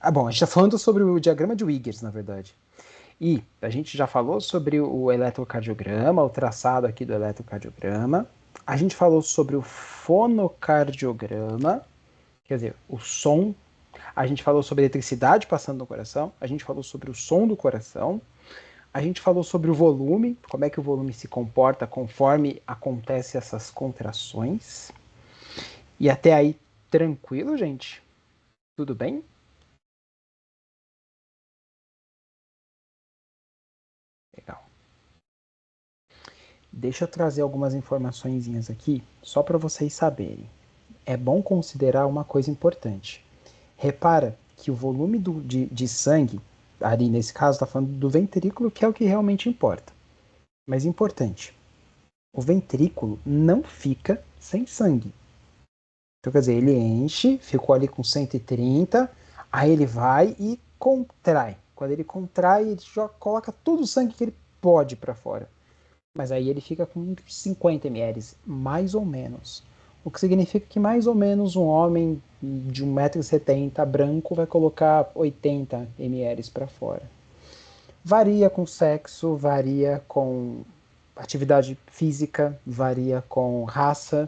Bom, a gente está falando sobre o diagrama de Wiggers, na verdade. E a gente já falou sobre o eletrocardiograma, o traçado aqui do eletrocardiograma. A gente falou sobre o fonocardiograma, quer dizer, o som. A gente falou sobre a eletricidade passando no coração. A gente falou sobre o som do coração. A gente falou sobre o volume, como é que o volume se comporta conforme acontecem essas contrações. E até aí, tranquilo, gente? Tudo bem? Legal. Deixa eu trazer algumas informações aqui, só para vocês saberem. É bom considerar uma coisa importante. Repara que o volume de sangue, ali nesse caso está falando do ventrículo, que é o que realmente importa. Mas importante, o ventrículo não fica sem sangue. Então, quer dizer, ele enche, ficou ali com 130, aí ele vai e contrai. Quando ele contrai, ele já coloca todo o sangue que ele pode para fora. Mas aí ele fica com 50 ml, mais ou menos. O que significa que mais ou menos um homem de 1,70 m branco vai colocar 80 ml para fora. Varia com sexo, varia com atividade física, varia com raça,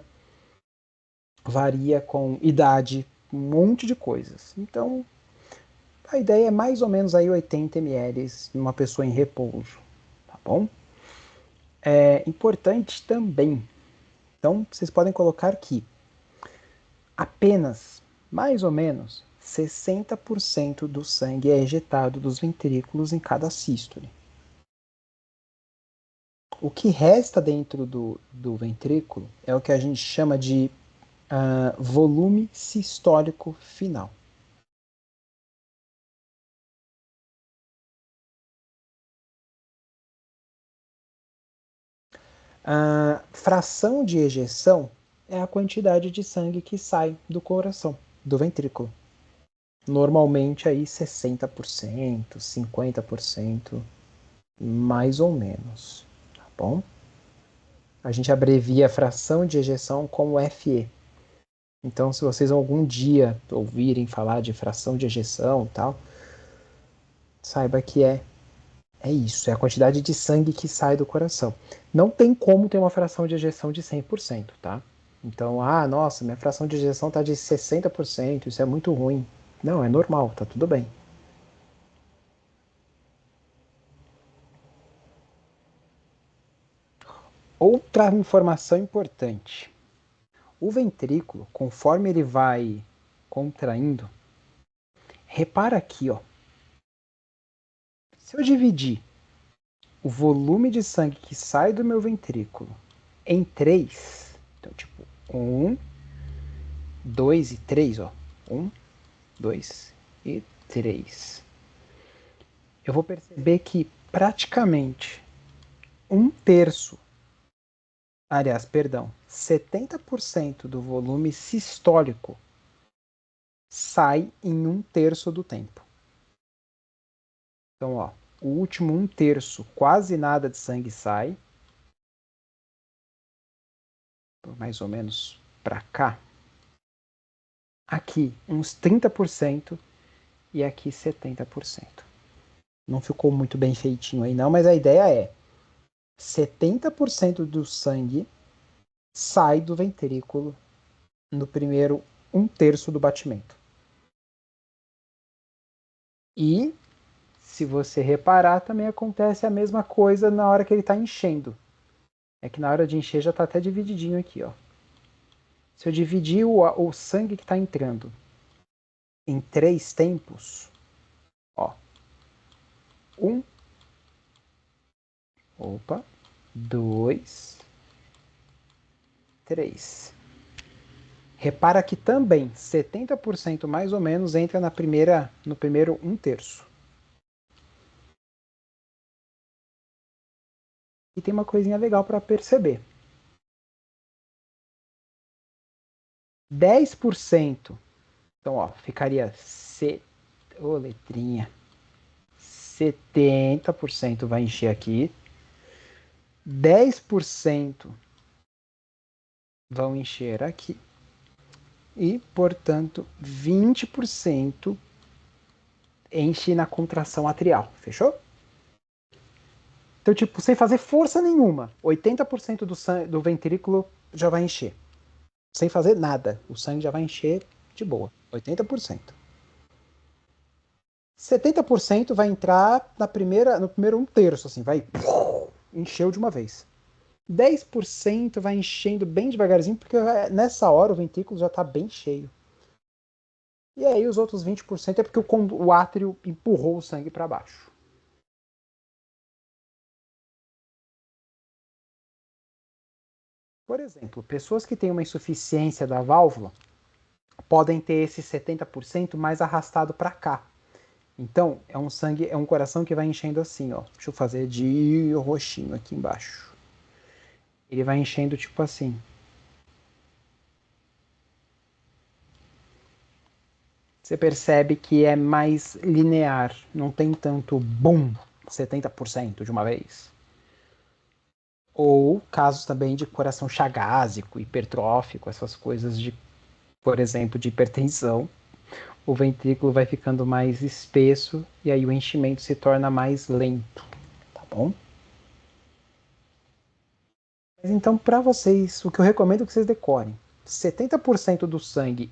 varia com idade, um monte de coisas. Então, a ideia é mais ou menos aí 80 ml numa pessoa em repouso, tá bom? É importante também. Então, vocês podem colocar aqui apenas, mais ou menos, 60% do sangue é ejetado dos ventrículos em cada sístole. O que resta dentro do ventrículo é o que a gente chama de volume sistólico final. A fração de ejeção é a quantidade de sangue que sai do coração, do ventrículo. Normalmente aí 60%, 50%, mais ou menos, tá bom? A gente abrevia a fração de ejeção como FE. Então, se vocês algum dia ouvirem falar de fração de ejeção e tal, saiba que é isso, é a quantidade de sangue que sai do coração. Não tem como ter uma fração de ejeção de 100%, tá? Então, nossa, minha fração de ejeção tá de 60%, isso é muito ruim. Não, é normal, tá tudo bem. Outra informação importante. O ventrículo, conforme ele vai contraindo, repara aqui, ó. Se eu dividir o volume de sangue que sai do meu ventrículo em 3, então tipo 1, 2 e 3, ó. 1, 2 e 3. Eu vou perceber que praticamente um terço, aliás, perdão, 70% do volume sistólico sai em um terço do tempo. Então, ó, o último um terço, quase nada de sangue sai. Mais ou menos para cá. Aqui, uns 30% e aqui 70%. Não ficou muito bem feitinho aí não, mas a ideia é 70% do sangue sai do ventrículo no primeiro um terço do batimento. E, se você reparar, também acontece a mesma coisa na hora que ele está enchendo. É que na hora de encher já está até divididinho aqui, ó. Se eu dividir o sangue que está entrando em 3 tempos, ó, 1, opa, 2, 3. Repara que também 70% mais ou menos entra no primeiro um terço. E tem uma coisinha legal para perceber. 10%, então ó, ficaria letrinha. 70% vai encher aqui. 10% vão encher aqui. E, portanto, 20% enche na contração atrial, fechou? Então, tipo, sem fazer força nenhuma, 80% do ventrículo já vai encher. Sem fazer nada, o sangue já vai encher de boa, 80%. 70% vai entrar no primeiro um terço, assim, vai encheu de uma vez. 10% vai enchendo bem devagarzinho, porque nessa hora o ventrículo já está bem cheio. E aí os outros 20% é porque o átrio empurrou o sangue para baixo. Por exemplo, pessoas que têm uma insuficiência da válvula podem ter esse 70% mais arrastado para cá. Então, é um coração que vai enchendo assim, ó. Deixa eu fazer de roxinho aqui embaixo. Ele vai enchendo tipo assim. Você percebe que é mais linear, não tem tanto boom, 70% de uma vez. Ou casos também de coração chagásico, hipertrófico, essas coisas de, por exemplo, de hipertensão. O ventrículo vai ficando mais espesso e aí o enchimento se torna mais lento, tá bom? Mas então, para vocês, o que eu recomendo é que vocês decorem: 70% do sangue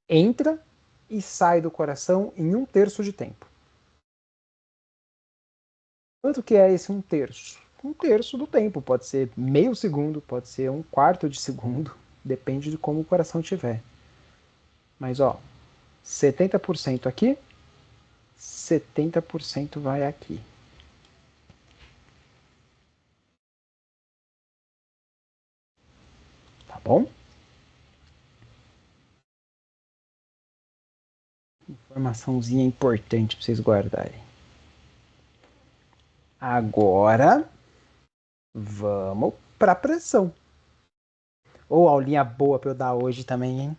entra e sai do coração em um terço de tempo. Quanto que é esse um terço? Um terço do tempo, pode ser meio segundo, pode ser um quarto de segundo, depende de como o coração estiver. Mas ó, 70% aqui, 70% vai aqui. Tá bom? Informaçãozinha importante para vocês guardarem. Agora, vamos para pressão. Ou aulinha boa para eu dar hoje também, hein?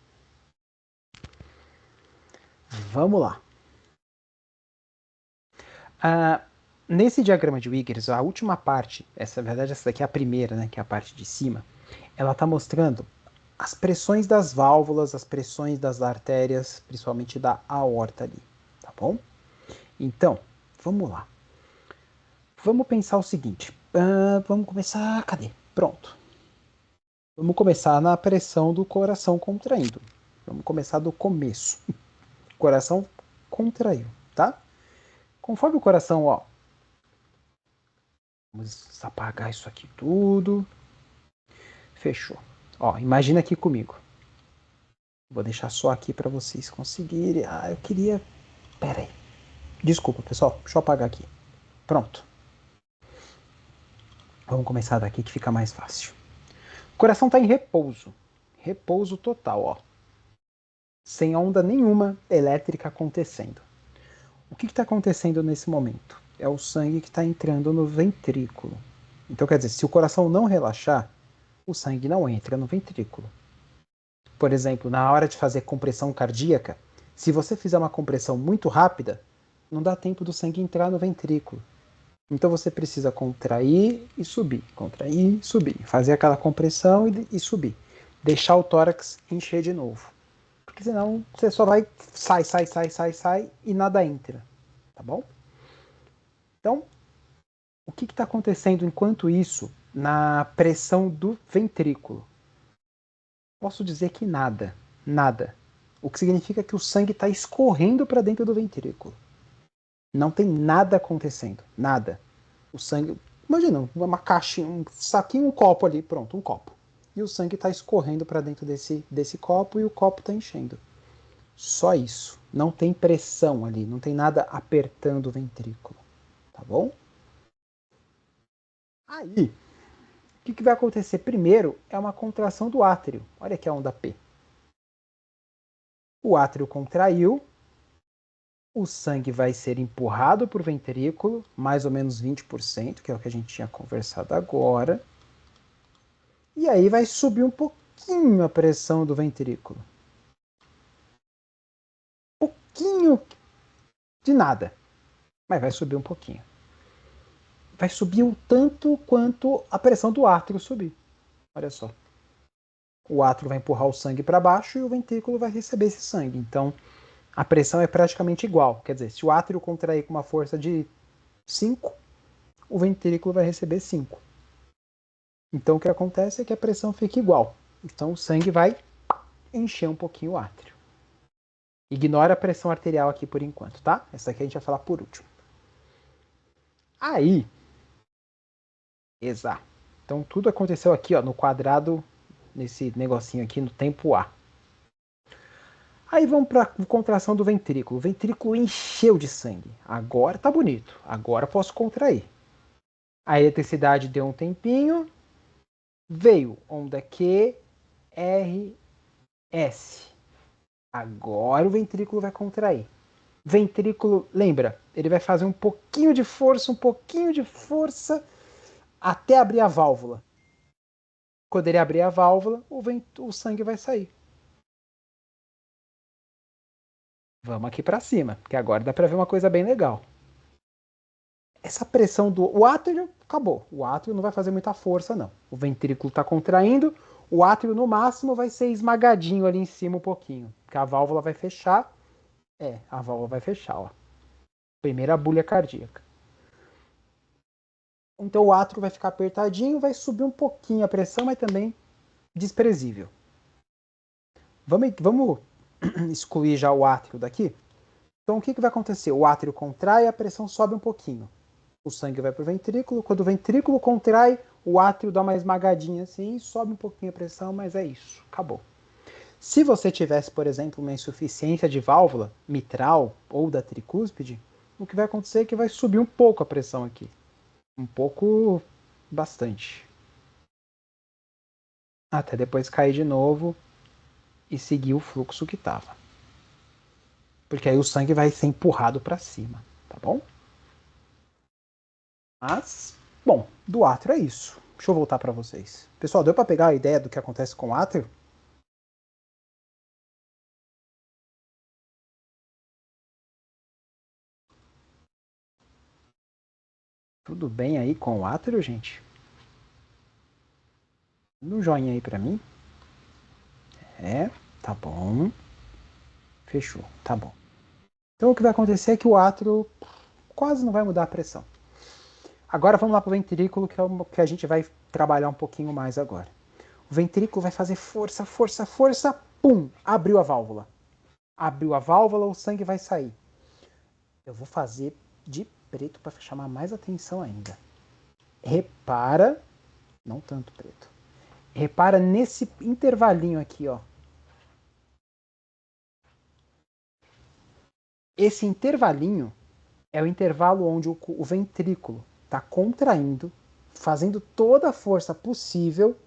Vamos lá. Nesse diagrama de Wiggers, a última parte, na verdade essa daqui é a primeira, né, que é a parte de cima, ela está mostrando as pressões das válvulas, as pressões das artérias, principalmente da aorta ali, tá bom? Então, vamos lá. Vamos pensar o seguinte, vamos começar, cadê? Pronto. Vamos começar na pressão do coração contraindo. Vamos começar do começo. O coração contraiu, tá? Conforme o coração, ó, vamos apagar isso aqui tudo. Fechou. Ó, imagina aqui comigo. Vou deixar só aqui para vocês conseguirem. Ah, eu queria... Pera aí. Desculpa, pessoal. Deixa eu apagar aqui. Pronto. Vamos começar daqui que fica mais fácil. O coração está em repouso. Repouso total, ó. Sem onda nenhuma elétrica acontecendo. O que está acontecendo nesse momento? É o sangue que está entrando no ventrículo. Então, quer dizer, se o coração não relaxar, o sangue não entra no ventrículo. Por exemplo, na hora de fazer compressão cardíaca, se você fizer uma compressão muito rápida, não dá tempo do sangue entrar no ventrículo. Então você precisa contrair e subir, contrair e subir, fazer aquela compressão e subir. Deixar o tórax encher de novo. Porque senão você só vai sai e nada entra. Tá bom? Então, o que está acontecendo enquanto isso na pressão do ventrículo? Posso dizer que nada. Nada. O que significa que o sangue está escorrendo para dentro do ventrículo. Não tem nada acontecendo. Nada. O sangue. Imagina, uma caixinha, um saquinho, um copo ali, pronto, um copo. E o sangue está escorrendo para dentro desse copo e o copo está enchendo. Só isso. Não tem pressão ali, não tem nada apertando o ventrículo. Tá bom? Aí, o que vai acontecer primeiro é uma contração do átrio. Olha aqui a onda P. O átrio contraiu, o sangue vai ser empurrado para o ventrículo, mais ou menos 20%, que é o que a gente tinha conversado agora. E aí vai subir um pouquinho a pressão do ventrículo. Um pouquinho de nada, mas vai subir um pouquinho. Vai subir o tanto quanto a pressão do átrio subir. Olha só. O átrio vai empurrar o sangue para baixo e o ventrículo vai receber esse sangue. Então, a pressão é praticamente igual. Quer dizer, se o átrio contrair com uma força de 5, o ventrículo vai receber 5. Então o que acontece é que a pressão fica igual. Então o sangue vai encher um pouquinho o átrio. Ignora a pressão arterial aqui por enquanto, tá? Essa aqui a gente vai falar por último. Aí, exato. Então tudo aconteceu aqui, ó, no quadrado, nesse negocinho aqui no tempo A. Aí vamos para a contração do ventrículo. O ventrículo encheu de sangue. Agora tá bonito. Agora posso contrair. A eletricidade deu um tempinho. Veio onda Q, R, S. Agora o ventrículo vai contrair. Ventrículo, lembra, ele vai fazer um pouquinho de força até abrir a válvula. Quando ele abrir a válvula, o sangue vai sair. Vamos aqui para cima, que agora dá para ver uma coisa bem legal. Essa pressão do átrio acabou. O átrio não vai fazer muita força, não. O ventrículo está contraindo, o átrio no máximo vai ser esmagadinho ali em cima um pouquinho, porque a válvula vai fechar. A válvula vai fechar, ó. Primeira bulha cardíaca. Então o átrio vai ficar apertadinho, vai subir um pouquinho a pressão, mas também desprezível. Vamos excluir já o átrio daqui? Então o que vai acontecer? O átrio contrai e a pressão sobe um pouquinho. O sangue vai para o ventrículo. Quando o ventrículo contrai, o átrio dá uma esmagadinha assim, sobe um pouquinho a pressão, mas é isso. Acabou. Se você tivesse, por exemplo, uma insuficiência de válvula mitral ou da tricúspide, o que vai acontecer é que vai subir um pouco a pressão aqui. Um pouco, bastante. Até depois cair de novo e seguir o fluxo que estava. Porque aí o sangue vai ser empurrado para cima, tá bom? Mas, bom, do átrio é isso. Deixa eu voltar para vocês. Pessoal, deu para pegar a ideia do que acontece com o átrio? Tudo bem aí com o átrio, gente? Dá um joinha aí para mim. Tá bom. Fechou, tá bom. Então o que vai acontecer é que o átrio quase não vai mudar a pressão. Agora vamos lá para o ventrículo, que é o que a gente vai trabalhar um pouquinho mais agora. O ventrículo vai fazer força, pum, abriu a válvula. Abriu a válvula, o sangue vai sair. Eu vou fazer de preto para chamar mais atenção ainda. Repara, não tanto preto. Repara nesse intervalinho aqui, ó. Esse intervalinho é o intervalo onde o ventrículo está contraindo, fazendo toda a força possível,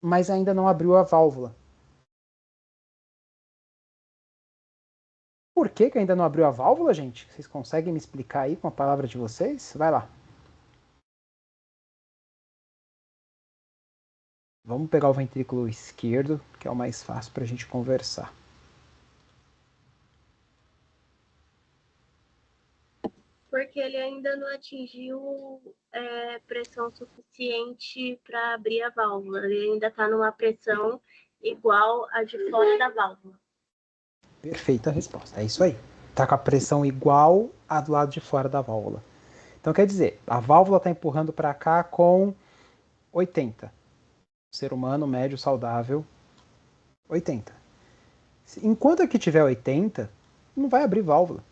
mas ainda não abriu a válvula. Por que ainda não abriu a válvula, gente? Vocês conseguem me explicar aí com a palavra de vocês? Vai lá. Vamos pegar o ventrículo esquerdo, que é o mais fácil para a gente conversar. Porque ele ainda não atingiu pressão suficiente para abrir a válvula. Ele ainda está numa pressão igual a de fora da válvula. Perfeita resposta, é isso aí. Está com a pressão igual a do lado de fora da válvula. Então quer dizer, a válvula está empurrando para cá com 80. Ser humano médio saudável, 80. Enquanto aqui tiver 80, não vai abrir válvula.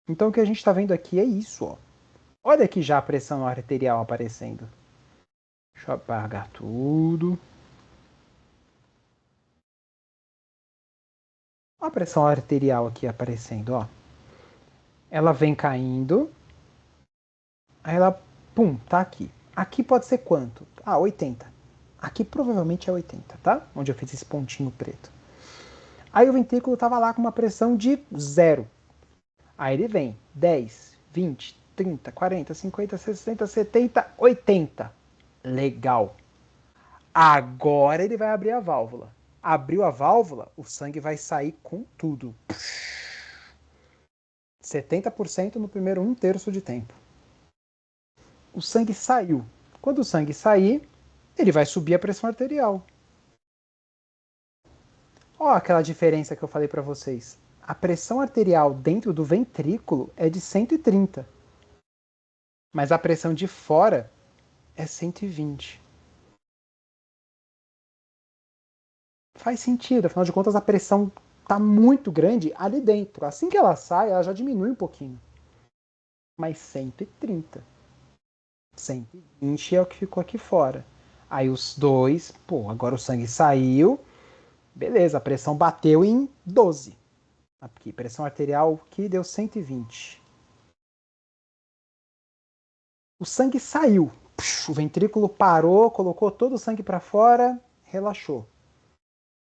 Então o que a gente está vendo aqui é isso, ó. Olha aqui já a pressão arterial aparecendo. Deixa eu apagar tudo. Olha a pressão arterial aqui aparecendo, ó. Ela vem caindo. Aí ela, pum, tá aqui. Aqui pode ser quanto? 80. Aqui provavelmente é 80, tá? Onde eu fiz esse pontinho preto. Aí o ventrículo tava lá com uma pressão de 0. Aí ele vem 10, 20, 30, 40, 50, 60, 70, 80. Legal. Agora ele vai abrir a válvula. Abriu a válvula, o sangue vai sair com tudo. 70% no primeiro 1/3 de tempo. O sangue saiu. Quando o sangue sair, ele vai subir a pressão arterial. Ó, aquela diferença que eu falei para vocês. A pressão arterial dentro do ventrículo é de 130, mas a pressão de fora é 120. Faz sentido, afinal de contas a pressão está muito grande ali dentro. Assim que ela sai, ela já diminui um pouquinho. Mas 130. 120 é o que ficou aqui fora. Aí os dois, pô, agora o sangue saiu. Beleza, a pressão bateu em 12. Aqui, pressão arterial que deu 120. O sangue saiu. O ventrículo parou, colocou todo o sangue para fora, relaxou.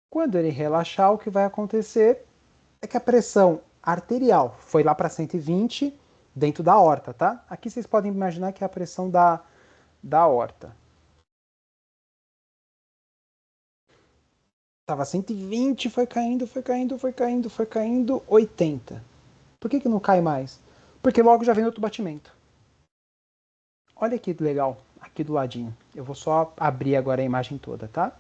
Quando ele relaxar, o que vai acontecer é que a pressão arterial foi lá para 120 dentro da aorta, tá? Aqui vocês podem imaginar que é a pressão da aorta. Tava 120, foi caindo, 80. Por que não cai mais? Porque logo já vem outro batimento. Olha que legal, aqui do ladinho. Eu vou só abrir agora a imagem toda, tá?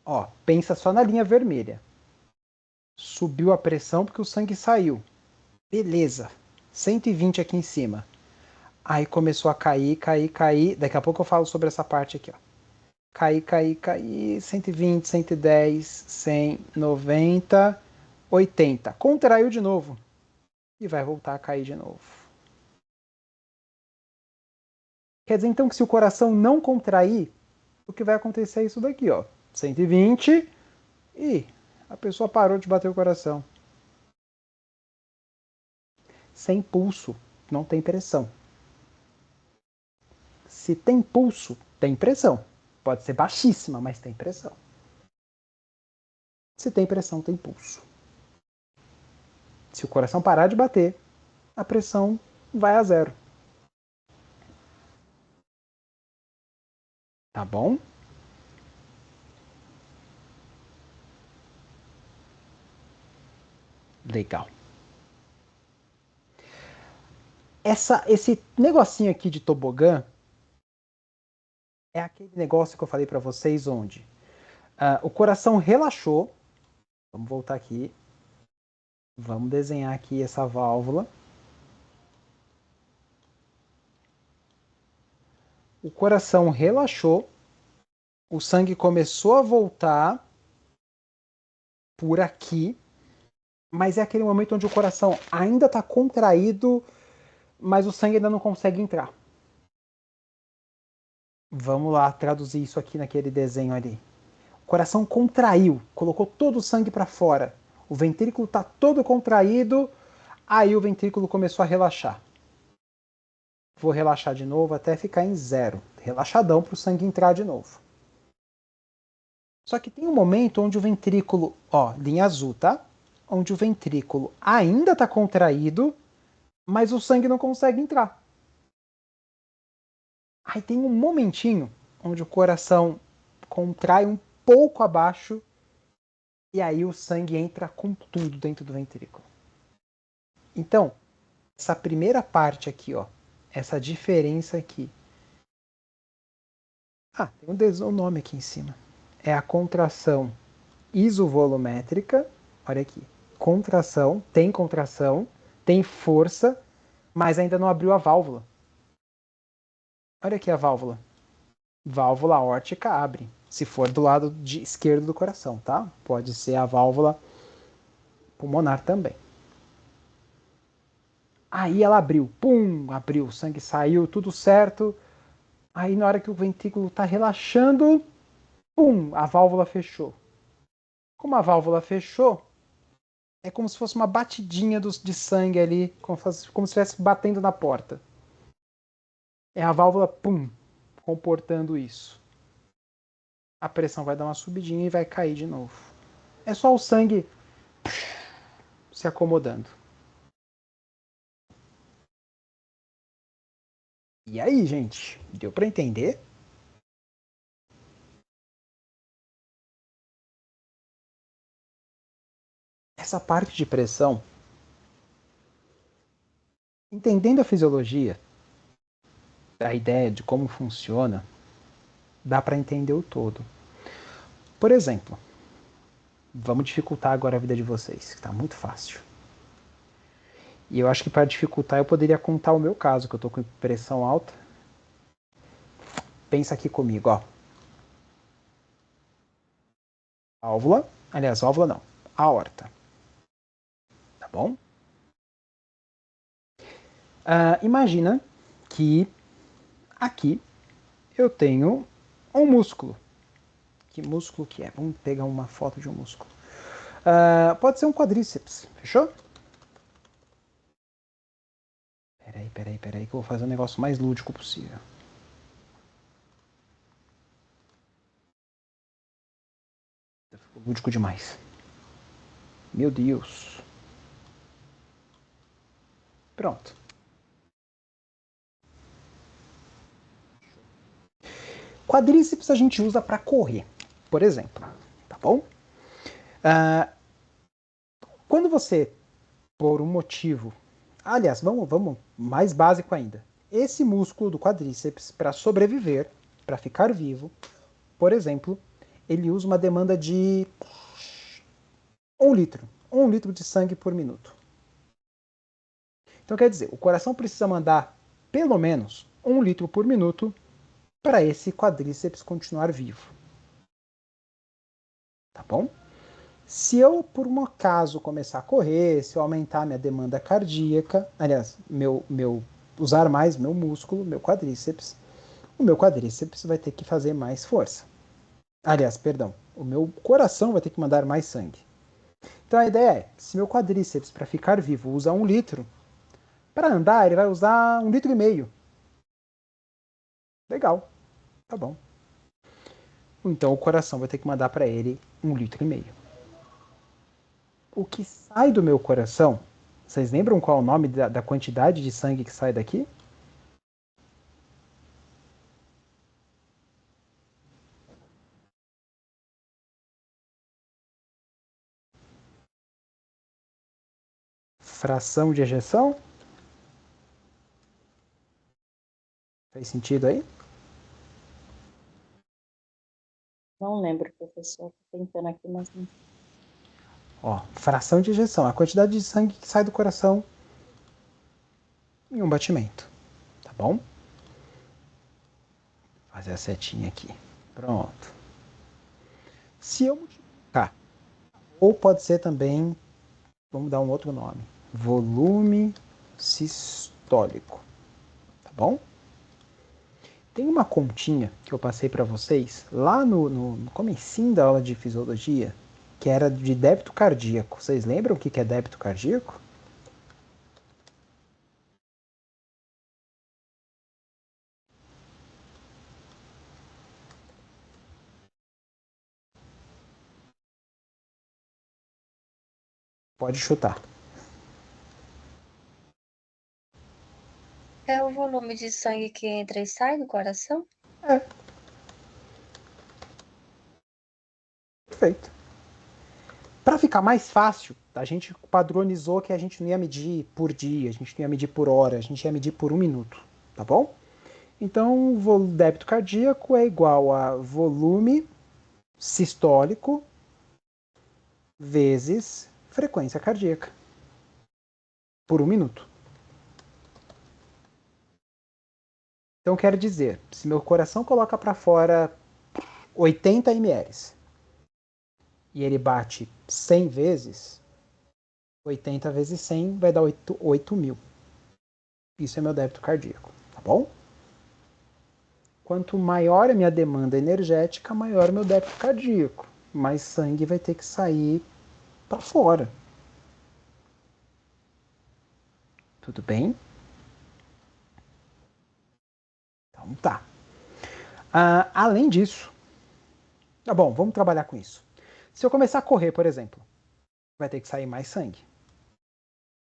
Ó, pensa só na linha vermelha. Subiu a pressão porque o sangue saiu. Beleza. 120 aqui em cima. Aí começou a cair. Daqui a pouco eu falo sobre essa parte aqui, ó. Cair. 120, 110, 100, 90, 80. Contraiu de novo. E vai voltar a cair de novo. Quer dizer, então, que se o coração não contrair, o que vai acontecer é isso daqui, ó. 120 e a pessoa parou de bater o coração. Sem pulso, não tem pressão. Se tem pulso, tem pressão. Pode ser baixíssima, mas tem pressão. Se tem pressão, tem pulso. Se o coração parar de bater, a pressão vai a zero. Tá bom? Legal. Esse negocinho aqui de tobogã é aquele negócio que eu falei para vocês onde o coração relaxou. Vamos voltar aqui. Vamos desenhar aqui essa válvula. O coração relaxou. O sangue começou a voltar por aqui. Mas é aquele momento onde o coração ainda está contraído, mas o sangue ainda não consegue entrar. Vamos lá traduzir isso aqui naquele desenho ali. O coração contraiu, colocou todo o sangue para fora. O ventrículo está todo contraído, aí o ventrículo começou a relaxar. Vou relaxar de novo até ficar em zero. Relaxadão para o sangue entrar de novo. Só que tem um momento onde o ventrículo, ó, linha azul, tá? Onde o ventrículo ainda está contraído, mas o sangue não consegue entrar. Aí tem um momentinho onde o coração contrai um pouco abaixo e aí o sangue entra com tudo dentro do ventrículo. Então, essa primeira parte aqui, ó, essa diferença aqui. Tem um nome aqui em cima. É a contração isovolumétrica. Olha aqui. Contração, tem força, mas ainda não abriu a válvula. Olha aqui a válvula. Válvula aórtica abre, se for do lado esquerdo do coração, tá? Pode ser a válvula pulmonar também. Aí ela abriu, pum, abriu, o sangue saiu, tudo certo. Aí na hora que o ventrículo está relaxando, pum, a válvula fechou. Como a válvula fechou, é como se fosse uma batidinha de sangue ali, como se estivesse batendo na porta. É a válvula, pum, comportando isso. A pressão vai dar uma subidinha e vai cair de novo. É só o sangue se acomodando. E aí, gente? Deu para entender? Essa parte de pressão, entendendo a fisiologia, a ideia de como funciona, dá para entender o todo. Por exemplo, Vamos dificultar agora a vida de vocês, que tá muito fácil. E eu acho que para dificultar eu poderia contar o meu caso, que eu tô com pressão alta. Pensa aqui comigo, ó. Válvula, aliás, válvula não, aorta. Tá bom? Imagina que aqui eu tenho um músculo. Que músculo que é? Vamos pegar uma foto de um músculo. Pode ser um quadríceps, fechou? Peraí, que eu vou fazer um negócio mais lúdico possível. Ficou lúdico demais. Meu Deus. Pronto. Quadríceps a gente usa para correr, por exemplo. Tá bom? Quando você, por um motivo... Aliás, vamos mais básico ainda. Esse músculo do quadríceps, para sobreviver, para ficar vivo, por exemplo, ele usa uma demanda de 1 litro. 1 litro de sangue por minuto. Então quer dizer, o coração precisa mandar pelo menos 1 litro por minuto para esse quadríceps continuar vivo. Tá bom? Se eu, por um acaso, começar a correr, se eu aumentar minha demanda cardíaca, aliás, usar mais meu músculo, meu quadríceps, o meu quadríceps vai ter que fazer mais força. Aliás, perdão, o meu coração vai ter que mandar mais sangue. Então a ideia é, se meu quadríceps, para ficar vivo, usa 1 litro, para andar ele vai usar 1,5 litro. Legal, tá bom. Então o coração vai ter que mandar para ele 1,5 litro. O que sai do meu coração, vocês lembram qual é o nome da quantidade de sangue que sai daqui? Fração de ejeção? Faz sentido aí? Não lembro, professor. Tô tentando aqui, mas não. Ó, fração de ejeção, a quantidade de sangue que sai do coração em um batimento. Tá bom? Vou fazer a setinha aqui. Pronto. Se eu multiplicar, ou pode ser também, vamos dar um outro nome, volume sistólico. Tá bom? Tem uma continha que eu passei para vocês lá no comecinho da aula de fisiologia, que era de débito cardíaco. Vocês lembram o que é débito cardíaco? Pode chutar. É o volume de sangue que entra e sai do coração? É. Perfeito. Para ficar mais fácil, a gente padronizou que a gente não ia medir por dia, a gente não ia medir por hora, a gente ia medir por 1 minuto, tá bom? Então, o débito cardíaco é igual a volume sistólico vezes frequência cardíaca por 1 minuto. Então, quero dizer, se meu coração coloca para fora 80 ml e ele bate 100 vezes, 80 vezes 100 vai dar 8 mil. Isso é meu débito cardíaco, tá bom? Quanto maior a minha demanda energética, maior o meu débito cardíaco. Mais sangue vai ter que sair para fora. Tudo bem? Então tá. Além disso, tá bom, vamos trabalhar com isso. Se eu começar a correr, por exemplo, vai ter que sair mais sangue.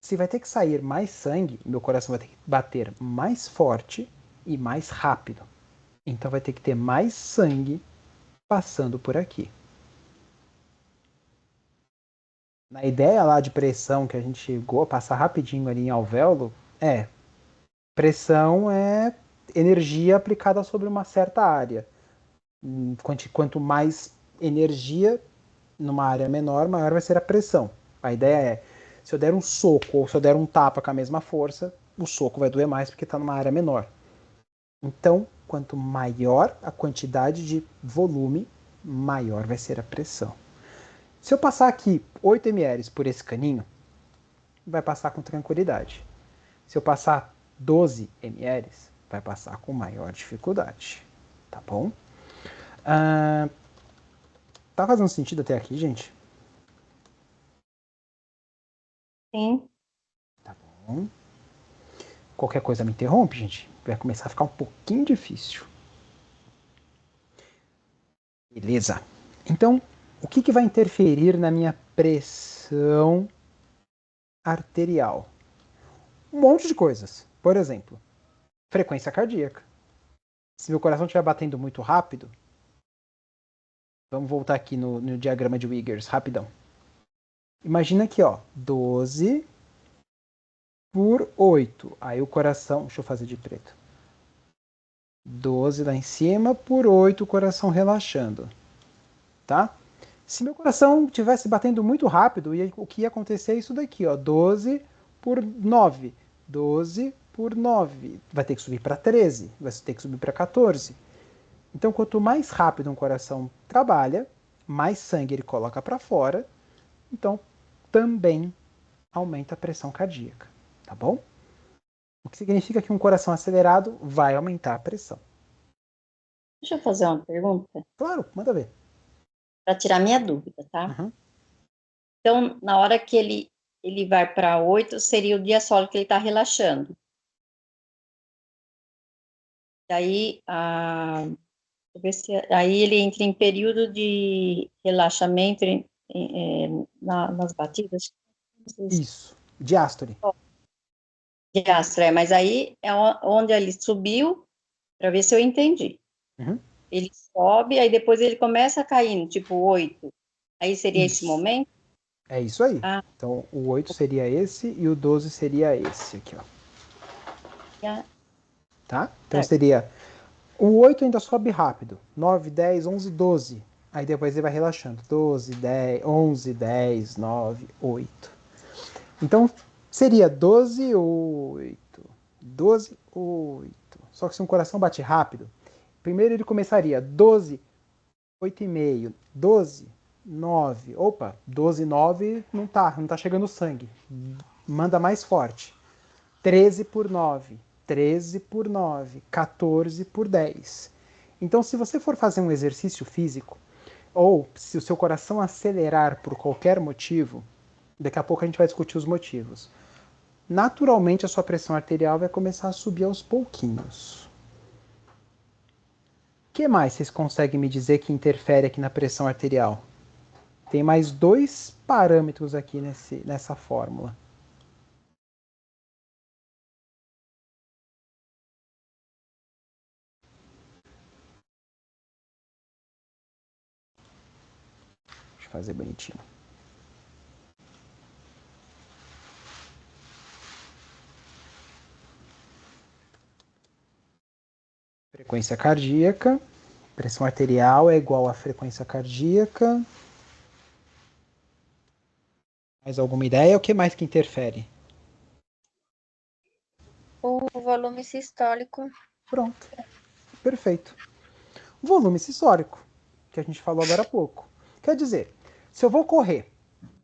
Se vai ter que sair mais sangue, meu coração vai ter que bater mais forte e mais rápido. Então vai ter que ter mais sangue passando por aqui. Na ideia lá de pressão que a gente chegou a passar rapidinho ali em alvéolo, pressão é energia aplicada sobre uma certa área. Quanto mais energia, numa área menor, maior vai ser a pressão. A ideia é, se eu der um soco ou se eu der um tapa com a mesma força, o soco vai doer mais porque está numa área menor. Então, quanto maior a quantidade de volume, maior vai ser a pressão. Se eu passar aqui 8 ml por esse caninho, vai passar com tranquilidade. Se eu passar 12 ml, vai passar com maior dificuldade. Tá bom? Tá fazendo sentido até aqui, gente? Sim. Tá bom. Qualquer coisa me interrompe, gente. Vai começar a ficar um pouquinho difícil. Beleza. Então, o que vai interferir na minha pressão arterial? Um monte de coisas. Por exemplo, frequência cardíaca. Se meu coração estiver batendo muito rápido, vamos voltar aqui no diagrama de Wiggers, rapidão. Imagina aqui, ó, 12 por 8. Aí o coração, deixa eu fazer de preto. 12 lá em cima por 8, o coração relaxando. Tá? Se meu coração estivesse batendo muito rápido, o que ia acontecer é isso daqui, ó, 12 por 9. 12 por 9. Vai ter que subir para 13, vai ter que subir para 14. Então, quanto mais rápido um coração trabalha, mais sangue ele coloca para fora, então também aumenta a pressão cardíaca, tá bom? O que significa que um coração acelerado vai aumentar a pressão. Deixa eu fazer uma pergunta Claro, manda ver. para tirar minha dúvida, tá? Uhum. Então, na hora que ele vai para 8, seria o diastólico que ele está relaxando. Daí, aí ele entra em período de relaxamento nas batidas. Isso, diástole. Diástole, mas aí é onde ele subiu, para ver se eu entendi. Uhum. Ele sobe, aí depois ele começa a cair, tipo 8. Aí seria esse Isso. momento? É isso aí. Ah. Então, o 8 seria esse e o 12 seria esse aqui, ó. Tá? Então seria... O 8 ainda sobe rápido. 9, 10, 11, 12. Aí depois ele vai relaxando. 12, 10, 11, 10, 9, 8. Então, seria 12, 8. 12, 8. Só que se um coração bate rápido, primeiro ele começaria 12, 8,5. 12, 9. Opa, 12, 9 não tá chegando sangue. Manda mais forte. 13 por 9. 13 por 9, 14 por 10. Então, se você for fazer um exercício físico, ou se o seu coração acelerar por qualquer motivo, daqui a pouco a gente vai discutir os motivos. Naturalmente, a sua pressão arterial vai começar a subir aos pouquinhos. O que mais vocês conseguem me dizer que interfere aqui na pressão arterial? Tem mais 2 parâmetros aqui nessa fórmula. Deixa eu fazer bonitinho. Frequência cardíaca. Pressão arterial é igual à frequência cardíaca. Mais alguma ideia? O que mais que interfere? O volume sistólico. Pronto. Perfeito. Volume sistólico, que a gente falou agora há pouco. Quer dizer, se eu vou correr,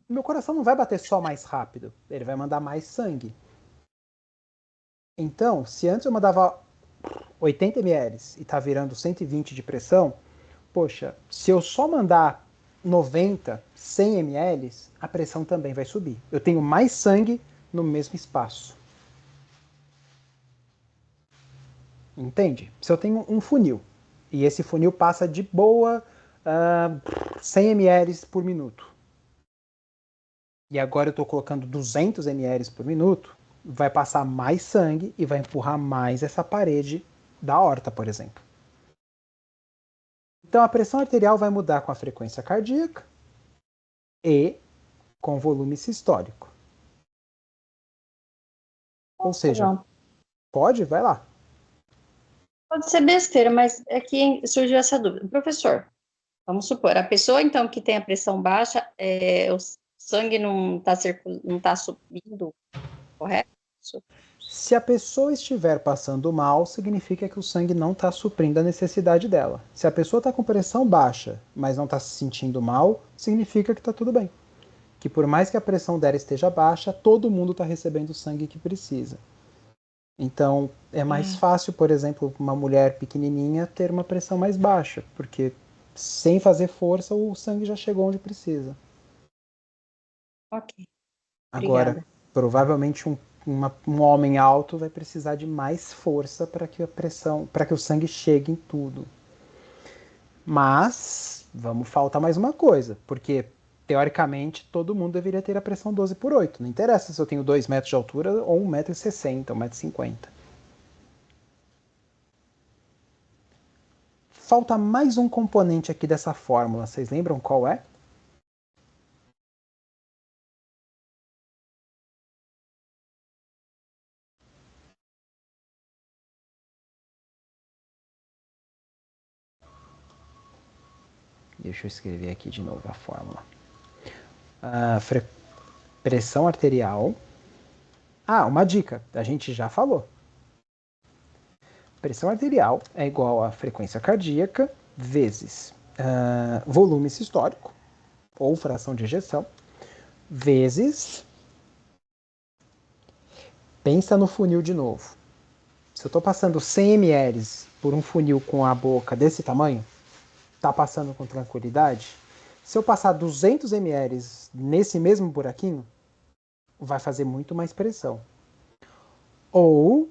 meu coração não vai bater só mais rápido, ele vai mandar mais sangue. Então, se antes eu mandava 80 ml e está virando 120 de pressão, poxa, se eu só mandar 90, 100 ml, a pressão também vai subir. Eu tenho mais sangue no mesmo espaço. Entende? Se eu tenho um funil e esse funil passa de boa 100 ml por minuto e agora eu estou colocando 200 ml por minuto, vai passar mais sangue e vai empurrar mais essa parede da aorta, por exemplo. Então a pressão arterial vai mudar com a frequência cardíaca e com o volume sistólico. Ou seja, Não. pode? Vai lá. Pode ser besteira, mas é que surgiu essa dúvida. Professor, Vamos supor, a pessoa, então, que tem a pressão baixa, o sangue não tá subindo, correto? Se a pessoa estiver passando mal, significa que o sangue não está suprindo a necessidade dela. Se a pessoa está com pressão baixa, mas não está se sentindo mal, significa que está tudo bem. Que por mais que a pressão dela esteja baixa, todo mundo está recebendo o sangue que precisa. Então, é mais fácil, por exemplo, uma mulher pequenininha ter uma pressão mais baixa, porque sem fazer força o sangue já chegou onde precisa. Ok, Agora, obrigada. provavelmente um homem alto vai precisar de mais força para que a pressão, para que o sangue chegue em tudo. Mas vamos faltar mais uma coisa, porque teoricamente todo mundo deveria ter a pressão 12/8. Não interessa se eu tenho 2 metros de altura ou 1,60 m, 1,50 m. Falta mais um componente aqui dessa fórmula. Vocês lembram qual é? Deixa eu escrever aqui de novo a fórmula. Pressão arterial. Uma dica, a gente já falou. Pressão arterial é igual a frequência cardíaca vezes volume sistólico, ou fração de ejeção, vezes... Pensa no funil de novo. Se eu estou passando 100 ml por um funil com a boca desse tamanho, está passando com tranquilidade? Se eu passar 200 ml nesse mesmo buraquinho, vai fazer muito mais pressão. Ou,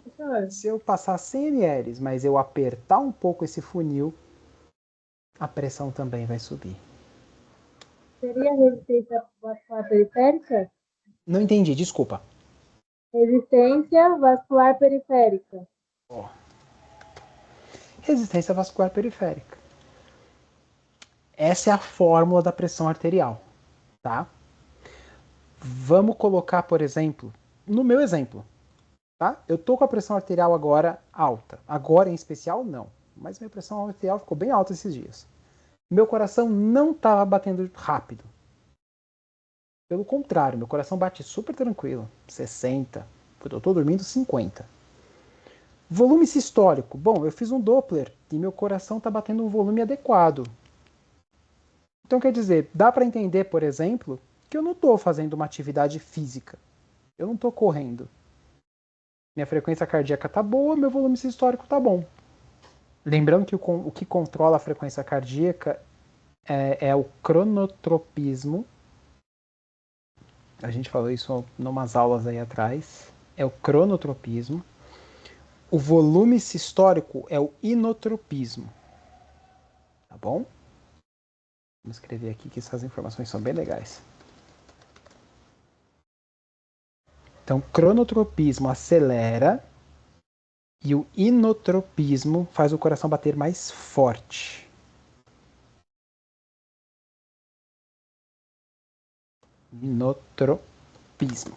se eu passar 100 ml, mas eu apertar um pouco esse funil, a pressão também vai subir. Seria resistência vascular periférica? Não entendi, desculpa. Resistência vascular periférica. Resistência vascular periférica. Essa é a fórmula da pressão arterial, tá? Vamos colocar, por exemplo, no meu exemplo, tá? Eu tô com a pressão arterial agora alta. Agora, em especial, não. Mas minha pressão arterial ficou bem alta esses dias. Meu coração não estava batendo rápido. Pelo contrário, meu coração bate super tranquilo. 60. Eu estou dormindo 50. Volume sistólico. Bom, eu fiz um Doppler e meu coração está batendo um volume adequado. Então, quer dizer, dá para entender, por exemplo, que eu não estou fazendo uma atividade física. Eu não estou correndo. Minha frequência cardíaca está boa, meu volume sistólico está bom. Lembrando que o que controla a frequência cardíaca é o cronotropismo. A gente falou isso em umas aulas aí atrás. É o cronotropismo. O volume sistólico é o inotropismo. Tá bom? Vamos escrever aqui que essas informações são bem legais. Então, cronotropismo acelera e o inotropismo faz o coração bater mais forte. Inotropismo.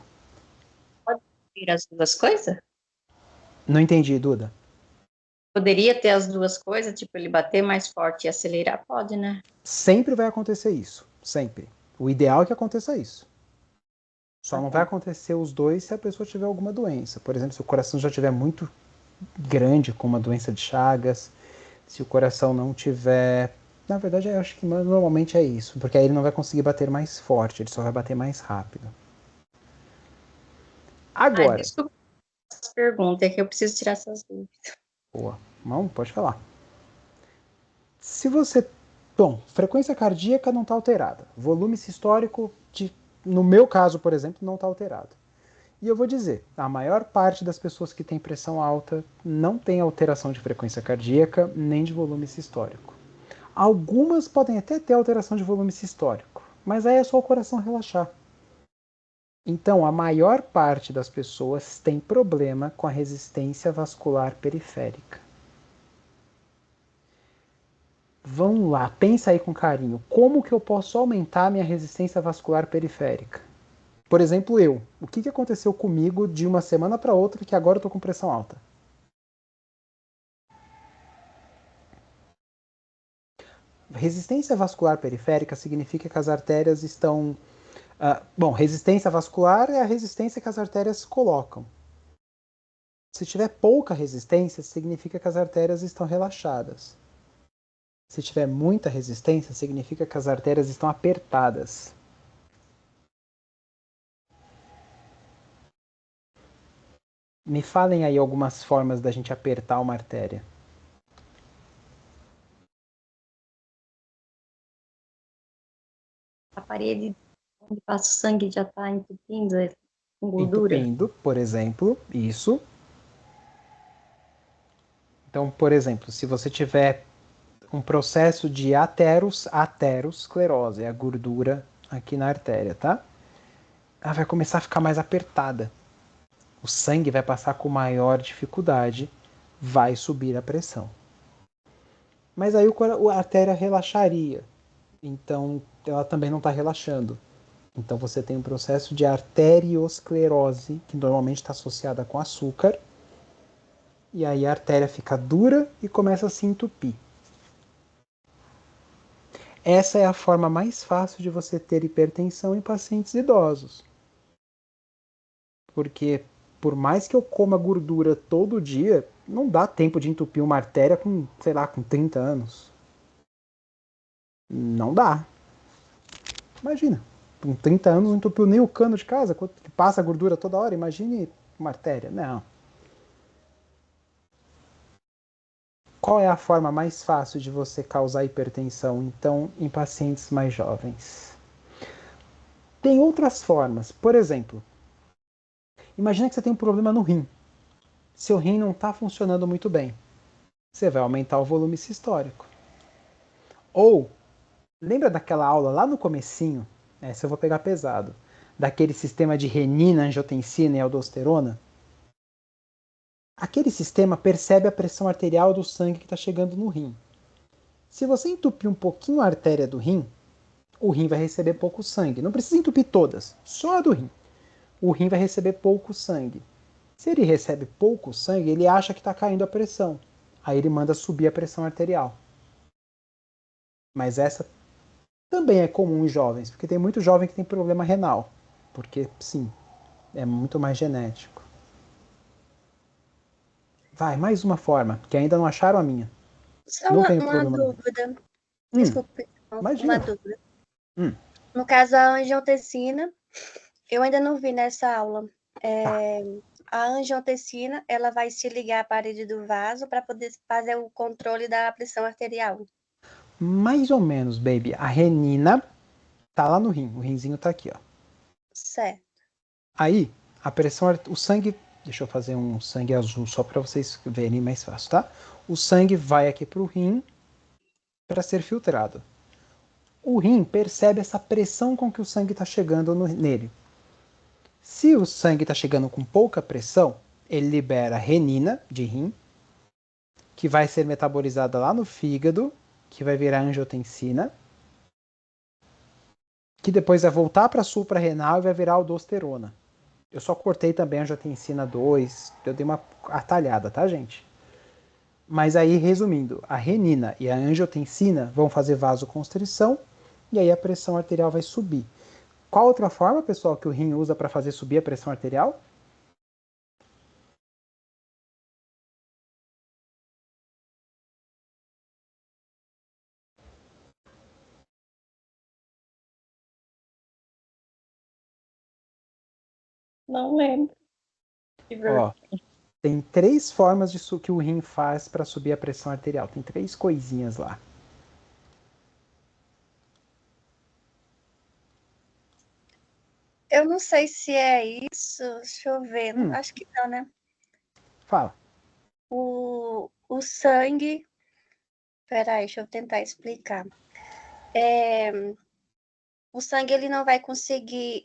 Pode ter as duas coisas? Não entendi, Duda. Poderia ter as duas coisas, tipo, ele bater mais forte e acelerar? Pode, né? Sempre vai acontecer isso. Sempre. O ideal é que aconteça isso. Só não vai acontecer os dois se a pessoa tiver alguma doença. Por exemplo, se o coração já estiver muito grande, com uma doença de Chagas, se o coração não tiver... Na verdade, eu acho que normalmente é isso, porque aí ele não vai conseguir bater mais forte, ele só vai bater mais rápido. Agora... desculpa essa pergunta, é que eu preciso tirar essas dúvidas. Boa. Não, pode falar. Se você... Bom, frequência cardíaca não está alterada. Volume sistólico, no meu caso, por exemplo, não está alterado. E eu vou dizer, a maior parte das pessoas que têm pressão alta não tem alteração de frequência cardíaca nem de volume sistólico. Algumas podem até ter alteração de volume sistólico, mas aí é só o coração relaxar. Então, a maior parte das pessoas tem problema com a resistência vascular periférica. Vamos lá, pensa aí com carinho. Como que eu posso aumentar a minha resistência vascular periférica? Por exemplo, o que aconteceu comigo de uma semana para outra que agora eu estou com pressão alta? resistência vascular periférica significa que as artérias estão... resistência vascular é a resistência que as artérias colocam. Se tiver pouca resistência, significa que as artérias estão relaxadas. Se tiver muita resistência, significa que as artérias estão apertadas. Me falem aí algumas formas da gente apertar uma artéria. A parede onde passa o sangue já está entupindo, com gordura. Entupindo, por exemplo, isso. Então, por exemplo, se você tiver um processo de aterosclerose, é a gordura aqui na artéria, tá? Ela vai começar a ficar mais apertada. O sangue vai passar com maior dificuldade, vai subir a pressão. Mas aí a artéria relaxaria, então ela também não está relaxando. Então você tem um processo de arteriosclerose, que normalmente está associada com açúcar, e aí a artéria fica dura e começa a se entupir. Essa é a forma mais fácil de você ter hipertensão em pacientes idosos. Porque por mais que eu coma gordura todo dia, não dá tempo de entupir uma artéria com, sei lá, com 30 anos. Não dá. Imagina, com 30 anos não entupiu nem o cano de casa, que passa a gordura toda hora, imagine uma artéria. Não. Qual é a forma mais fácil de você causar hipertensão, então, em pacientes mais jovens? Tem outras formas. Por exemplo, imagina que você tem um problema no rim. Seu rim não está funcionando muito bem. Você vai aumentar o volume sistólico. Ou, lembra daquela aula lá no comecinho, essa eu vou pegar pesado, daquele sistema de renina, angiotensina e aldosterona? Aquele sistema percebe a pressão arterial do sangue que está chegando no rim. Se você entupir um pouquinho a artéria do rim, o rim vai receber pouco sangue. Não precisa entupir todas, só a do rim. O rim vai receber pouco sangue. Se ele recebe pouco sangue, ele acha que está caindo a pressão. Aí ele manda subir a pressão arterial. Mas essa também é comum em jovens, porque tem muito jovem que tem problema renal. Porque, sim, é muito mais genético. Vai, mais uma forma, que ainda não acharam a minha. Só Não uma, tenho uma problema. dúvida. Desculpe, Imagina. uma dúvida. Hum. No caso, a angiotensina, eu ainda não vi nessa aula. A angiotensina, ela vai se ligar à parede do vaso para poder fazer o controle da pressão arterial. Mais ou menos, baby. A renina tá lá no rim. O rinzinho tá aqui, ó. Certo. Aí, a pressão, o sangue, deixa eu fazer um sangue azul só para vocês verem mais fácil, tá? O sangue vai aqui pro rim para ser filtrado. O rim percebe essa pressão com que o sangue está chegando nele. Se o sangue está chegando com pouca pressão, ele libera renina de rim, que vai ser metabolizada lá no fígado, que vai virar angiotensina, que depois vai voltar para a suprarrenal e vai virar aldosterona. Eu só cortei também a angiotensina 2, eu dei uma atalhada, tá, gente? Mas aí, resumindo, a renina e a angiotensina vão fazer vasoconstrição e aí a pressão arterial vai subir. Qual outra forma, pessoal, que o rim usa para fazer subir a pressão arterial? Não lembro. Ó, tem 3 formas que o rim faz para subir a pressão arterial. Tem 3 coisinhas lá. Eu não sei se é isso, deixa eu ver, acho que não, né? Fala. O sangue, peraí, deixa eu tentar explicar. O sangue, ele não vai conseguir,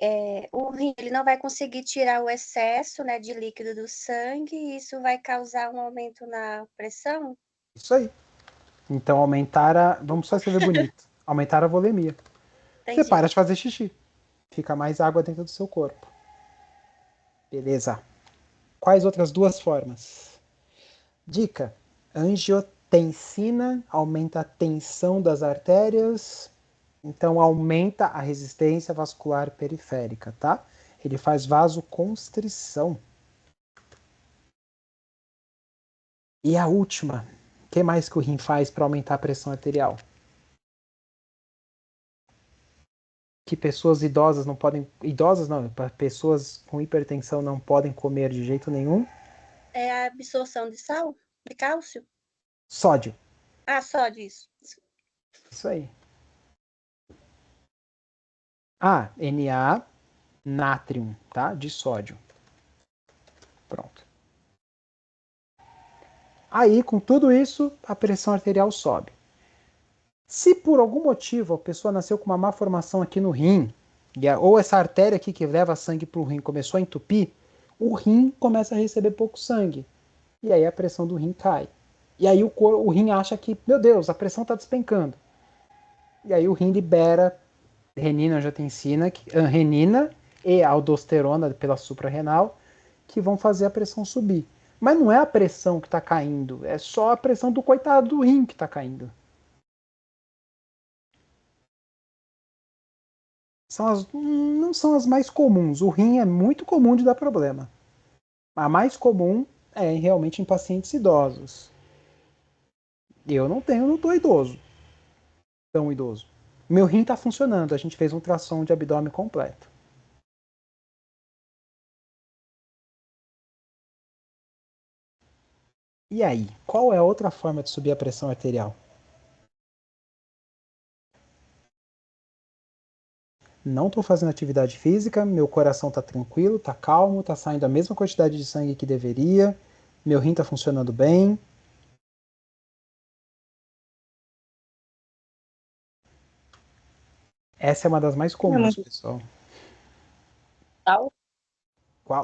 o rim, ele não vai conseguir tirar o excesso, né, de líquido do sangue, e isso vai causar um aumento na pressão? Isso aí. Então aumentar a... Vamos só escrever bonito. Aumentar a volemia. Entendi. Você para de fazer xixi. Fica mais água dentro do seu corpo. Beleza. Quais outras 2 formas? Dica. tensina, aumenta a tensão das artérias, então aumenta a resistência vascular periférica, tá? Ele faz vasoconstrição. E a última, o que mais que o rim faz para aumentar a pressão arterial? Que pessoas idosas não podem... Idosas não, pessoas com hipertensão não podem comer de jeito nenhum. É a absorção de sal? De cálcio? Sódio. Ah, só disso. Isso aí. Ah, Na, nátrium, tá? De sódio. Pronto. Aí, com tudo isso, a pressão arterial sobe. Se por algum motivo a pessoa nasceu com uma má formação aqui no rim, ou essa artéria aqui que leva sangue para o rim começou a entupir, o rim começa a receber pouco sangue. E aí a pressão do rim cai. E aí o rim acha que, meu Deus, a pressão está despencando. E aí o rim libera renina, angiotensina, renina e aldosterona pela suprarrenal, que vão fazer a pressão subir. Mas não é a pressão que está caindo, é só a pressão do coitado do rim que está caindo. Não são as mais comuns. O rim é muito comum de dar problema. A mais comum é realmente em pacientes idosos. Eu não estou idoso. Tão idoso. Meu rim está funcionando. A gente fez um ultrassom de abdômen completo. E aí, qual é a outra forma de subir a pressão arterial? Não estou fazendo atividade física, meu coração está tranquilo, está calmo, está saindo a mesma quantidade de sangue que deveria, meu rim está funcionando bem. Essa é uma das mais comuns, pessoal. Sal?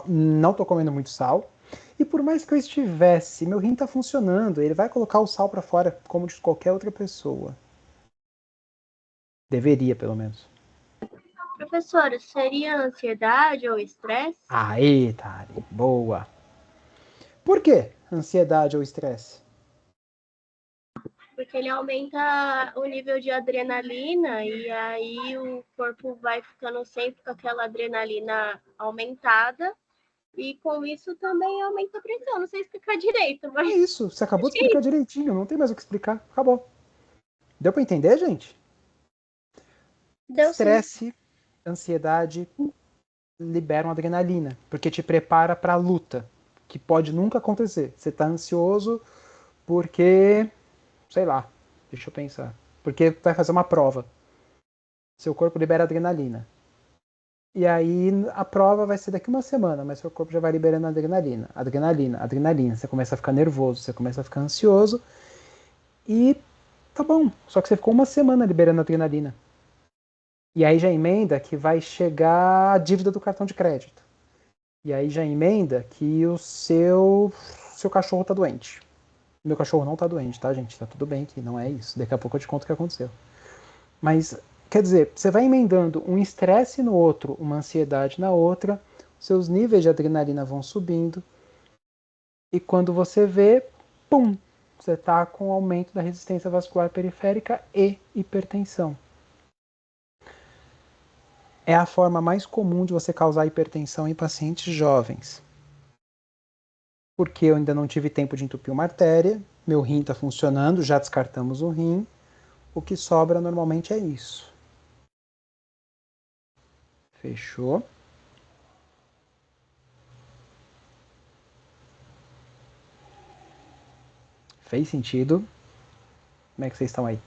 Não estou comendo muito sal. E por mais que eu estivesse, meu rim está funcionando, ele vai colocar o sal para fora como de qualquer outra pessoa. Deveria, pelo menos. Professora, seria ansiedade ou estresse? Aí, Tari, boa. Por quê? Ansiedade ou estresse? Porque ele aumenta o nível de adrenalina e aí o corpo vai ficando sempre com aquela adrenalina aumentada e com isso também aumenta a pressão. Não sei explicar direito, mas... É isso, você acabou de explicar direitinho, não tem mais o que explicar, acabou. Deu para entender, gente? Deu sim. Estresse, ansiedade liberam adrenalina, porque te prepara para a luta, que pode nunca acontecer. Você está ansioso porque, sei lá, deixa eu pensar, porque vai fazer uma prova. Seu corpo libera adrenalina. E aí a prova vai ser daqui uma semana, mas seu corpo já vai liberando adrenalina. Adrenalina, adrenalina. Você começa a ficar nervoso, você começa a ficar ansioso. E tá bom, só que você ficou uma semana liberando adrenalina. E aí já emenda que vai chegar a dívida do cartão de crédito. E aí já emenda que o seu cachorro tá doente. Meu cachorro não tá doente, tá, gente? Tá tudo bem que não é isso. Daqui a pouco eu te conto o que aconteceu. Mas, quer dizer, você vai emendando um estresse no outro, uma ansiedade na outra, seus níveis de adrenalina vão subindo, e quando você vê, pum, você está com aumento da resistência vascular periférica e hipertensão. É a forma mais comum de você causar hipertensão em pacientes jovens. Porque eu ainda não tive tempo de entupir uma artéria, meu rim está funcionando, já descartamos o rim, o que sobra normalmente é isso. Fechou? Fez sentido? Como é que vocês estão aí?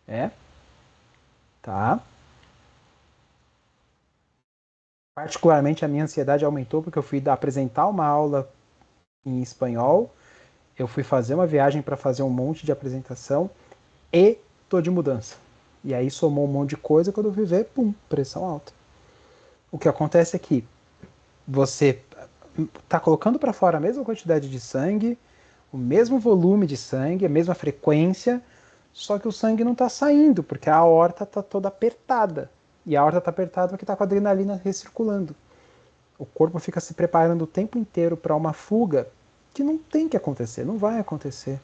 É? Tá. Particularmente a minha ansiedade aumentou porque eu fui apresentar uma aula em espanhol, eu fui fazer uma viagem para fazer um monte de apresentação e tô de mudança. E aí somou um monte de coisa, quando eu fui ver, pum, pressão alta. O que acontece é que você tá colocando para fora a mesma quantidade de sangue, o mesmo volume de sangue, a mesma frequência, só que o sangue não está saindo, porque a aorta está toda apertada. E a aorta está apertada porque está com a adrenalina recirculando. O corpo fica se preparando o tempo inteiro para uma fuga que não tem que acontecer, não vai acontecer.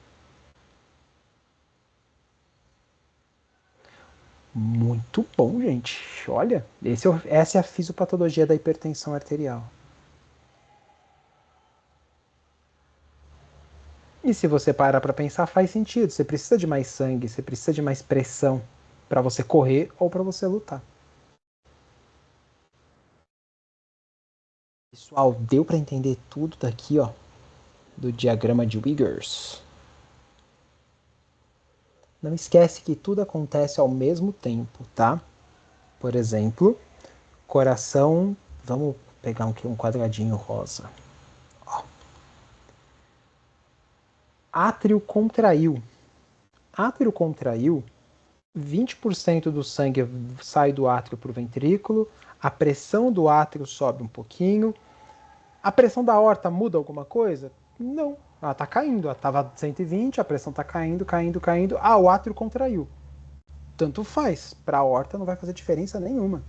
Muito bom, gente. Olha, essa é a fisiopatologia da hipertensão arterial. E se você parar para pensar, faz sentido. Você precisa de mais sangue, você precisa de mais pressão para você correr ou para você lutar. Pessoal, deu para entender tudo daqui, ó, do diagrama de Wiggers. Não esquece que tudo acontece ao mesmo tempo, tá? Por exemplo, coração, vamos pegar um quadradinho rosa. Ó. Átrio contraiu. Átrio contraiu, 20% do sangue sai do átrio para o ventrículo, a pressão do átrio sobe um pouquinho. A pressão da aorta muda alguma coisa? Não. Ela está caindo. Ela estava 120, a pressão está caindo, caindo, caindo. Ah, o átrio contraiu. Tanto faz. Para a aorta não vai fazer diferença nenhuma.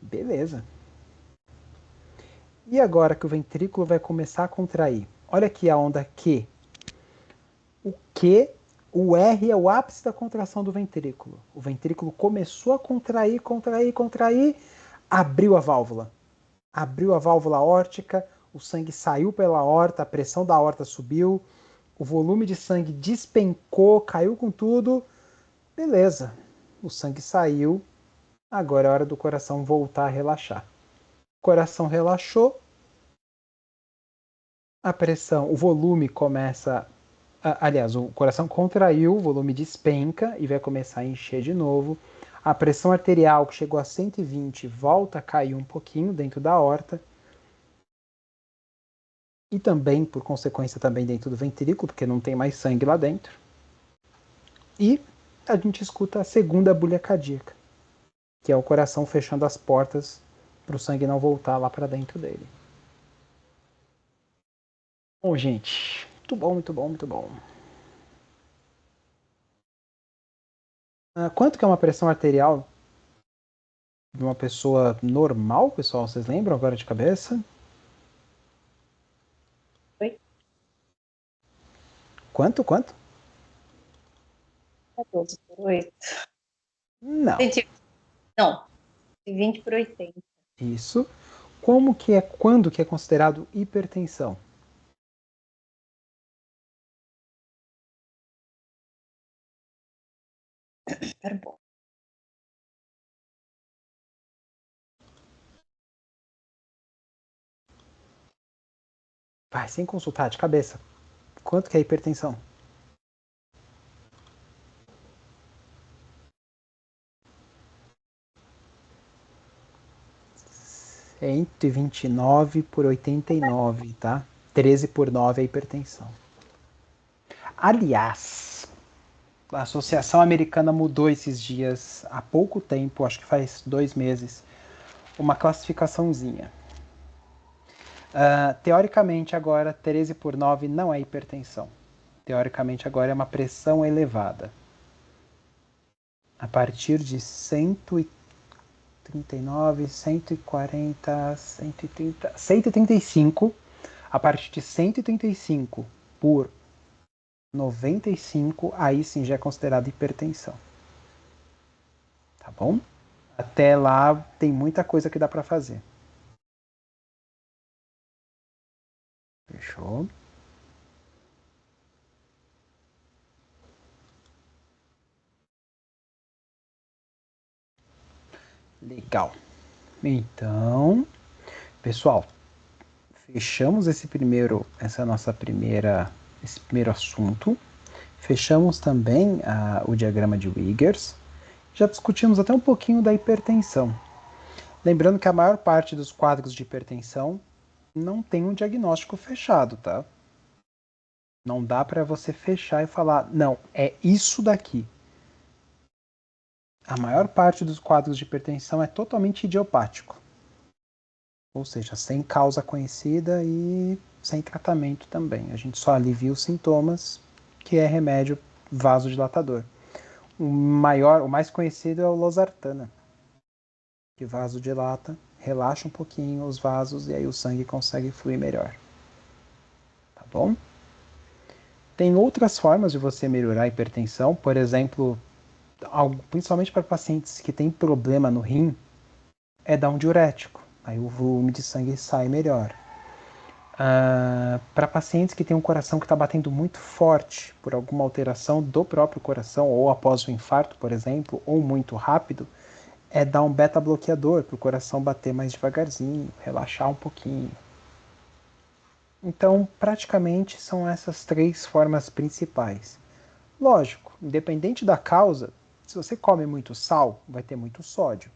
Beleza. E agora que o ventrículo vai começar a contrair? Olha aqui a onda Q. O R é o ápice da contração do ventrículo. O ventrículo começou a contrair, contrair, contrair, abriu a válvula. Abriu a válvula aórtica, o sangue saiu pela aorta, a pressão da aorta subiu, o volume de sangue despencou, caiu com tudo. Beleza, o sangue saiu, agora é hora do coração voltar a relaxar. O coração relaxou, a pressão, o volume começa... Aliás, o coração contraiu, o volume despenca e vai começar a encher de novo. A pressão arterial, que chegou a 120, volta a cair um pouquinho dentro da aorta. E também, por consequência, também dentro do ventrículo, porque não tem mais sangue lá dentro. E a gente escuta a segunda bulha cardíaca, que é o coração fechando as portas para o sangue não voltar lá para dentro dele. Bom, gente, muito bom, muito bom, muito bom. Quanto que é uma pressão arterial de uma pessoa normal, pessoal? Vocês lembram agora de cabeça? Oi? Quanto? 14 por 8. Não. Não, 20 por 80. Isso. Quando que é considerado hipertensão? Espera um pouco. Vai, sem consultar, de cabeça. Quanto que é hipertensão? 129 por 89, tá? 13 por 9 é hipertensão. Aliás, a Associação Americana mudou esses dias, há pouco tempo, acho que faz 2 meses, uma classificaçãozinha. Teoricamente, agora, 13 por 9 não é hipertensão. Teoricamente, agora é uma pressão elevada. A partir de 139, 140, 130, 135, a partir de 135 por 95, aí sim já é considerado hipertensão. Tá bom? Até lá tem muita coisa que dá para fazer. Fechou? Legal. Então, pessoal, fechamos esse primeiro assunto. Fechamos também o diagrama de Wiggers. Já discutimos até um pouquinho da hipertensão. Lembrando que a maior parte dos quadros de hipertensão não tem um diagnóstico fechado, tá? Não dá para você fechar e falar, não, é isso daqui. A maior parte dos quadros de hipertensão é totalmente idiopático. Ou seja, sem causa conhecida e sem tratamento também. A gente só alivia os sintomas, que é remédio vasodilatador. O mais conhecido é o losartana, que vasodilata, relaxa um pouquinho os vasos e aí o sangue consegue fluir melhor. Tá bom? Tem outras formas de você melhorar a hipertensão, por exemplo, principalmente para pacientes que têm problema no rim, é dar um diurético. Aí o volume de sangue sai melhor. Para pacientes que têm um coração que está batendo muito forte por alguma alteração do próprio coração, ou após o infarto, por exemplo, ou muito rápido, é dar um beta-bloqueador para o coração bater mais devagarzinho, relaxar um pouquinho. Então, praticamente são essas 3 formas principais. Lógico, independente da causa, se você come muito sal, vai ter muito sódio.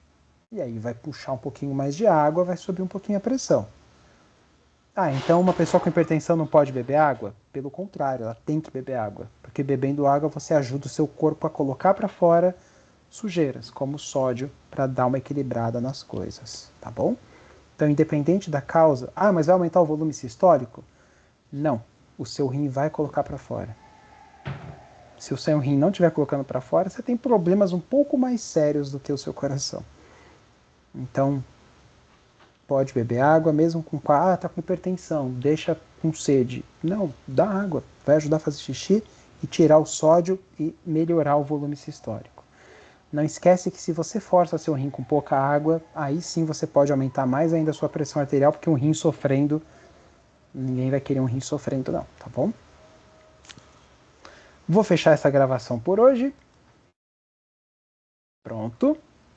E aí vai puxar um pouquinho mais de água, vai subir um pouquinho a pressão. Então uma pessoa com hipertensão não pode beber água? Pelo contrário, ela tem que beber água. Porque bebendo água você ajuda o seu corpo a colocar para fora sujeiras, como sódio, para dar uma equilibrada nas coisas, tá bom? Então, independente da causa, mas vai aumentar o volume sistólico? Não, o seu rim vai colocar para fora. Se o seu rim não estiver colocando para fora, você tem problemas um pouco mais sérios do que o seu coração. Então, pode beber água, mesmo com tá com hipertensão, deixa com sede. Não, dá água, vai ajudar a fazer xixi e tirar o sódio e melhorar o volume sistólico. Não esquece que se você força seu rim com pouca água, aí sim você pode aumentar mais ainda a sua pressão arterial, porque um rim sofrendo, ninguém vai querer um rim sofrendo não, tá bom? Vou fechar essa gravação por hoje. Pronto.